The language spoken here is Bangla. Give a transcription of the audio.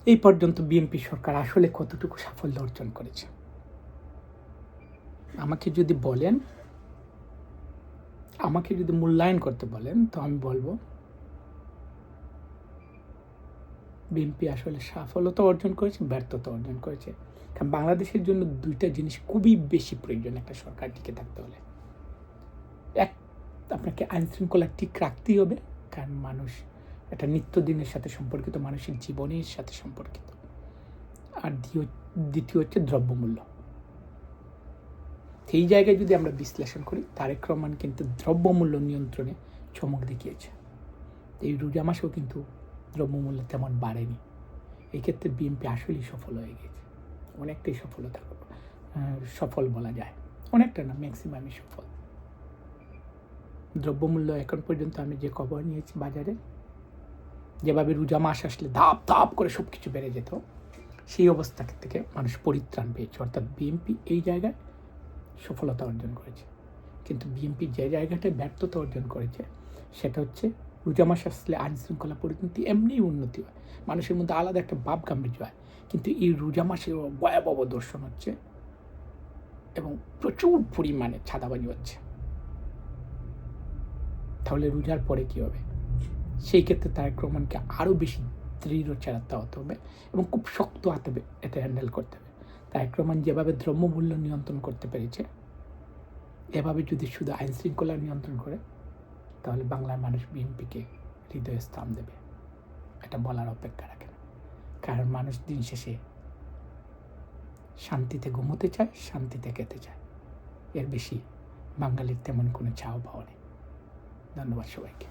এই পর্যন্ত বিএনপি সরকার আসলে কতটুকু সাফল্য অর্জন করেছে? আমাকে যদি বলেন, আমাকে যদি মূল্যায়ন করতে বলেন, তো আমি বলব বিএনপি আসলে সাফল্যতা অর্জন করেছে, ব্যর্থতা অর্জন করেছে। কারণ বাংলাদেশের জন্য ২ টা জিনিস খুবই বেশি প্রয়োজন একটা সরকার টিকে থাকতে হলে। এক, আপনাকে আইন-শৃঙ্খলা ঠিক রাখতেই হবে। কারণ মানুষ এটা নিত্যদিনের সাথে সম্পর্কিত, মানুষের জীবনের সাথে সম্পর্কিত। আর দ্বিতীয় হচ্ছে দ্রব্যমূল্য। এই জায়গায় যদি আমরা বিশ্লেষণ করি, তারেক রহমান কিন্তু দ্রব্যমূল্য নিয়ন্ত্রণে চমক দেখিয়েছে। এই রোজা মাসেও কিন্তু দ্রব্যমূল্য তেমন বাড়েনি। এই ক্ষেত্রে বিএনপি আসলেই সফল হয়ে গেছে। অনেকটাই সফল বলা যায়। অনেকটা না, ম্যাক্সিমামই সফল। দ্রব্যমূল্য এখন পর্যন্ত আমি যে খবর নিয়েছি বাজারে, যেভাবে রোজা মাস আসলে ধাপ ধাপ করে সব কিছু বেড়ে যেত, সেই অবস্থা থেকে মানুষ পরিত্রাণ পেয়েছে। অর্থাৎ বিএনপি এই জায়গায় সফলতা অর্জন করেছে। কিন্তু বিএনপি যে জায়গাটায় ব্যর্থতা অর্জন করেছে, সেটা হচ্ছে রোজা মাস আসলে আইনশৃঙ্খলা পরিস্থিতি এমনিই উন্নতি হয়, মানুষের মধ্যে আলাদা একটা ভাব গাম্ভীর্য হয়। কিন্তু এই রোজা মাসে ভয়াবহ দর্শন হচ্ছে এবং প্রচুর পরিমাণে ছাদাবাজি হচ্ছে। তাহলে রোজার পরে কী হবে? সেই ক্ষেত্রে তারেক রহমানকে আরও বেশি দৃঢ় চেরাতে হতে হবে এবং খুব শক্ত হাতে এটা হ্যান্ডেল করতে হবে। তারেক রহমান যেভাবে দ্রব্যমূল্য নিয়ন্ত্রণ করতে পেরেছে, এভাবে যদি শুধু আইনশৃঙ্খলা নিয়ন্ত্রণ করে, তাহলে বাংলার মানুষ বিএনপিকে হৃদয়ে স্থান দেবে। এটা বলার অপেক্ষা রাখে না। কারণ মানুষ দিন শেষে শান্তিতে ঘুমোতে চায়, শান্তিতে খেতে চায়। এর বেশি বাঙালির তেমন কোনো চাওয়া পাওয়া নেই। ধন্যবাদ সবাইকে।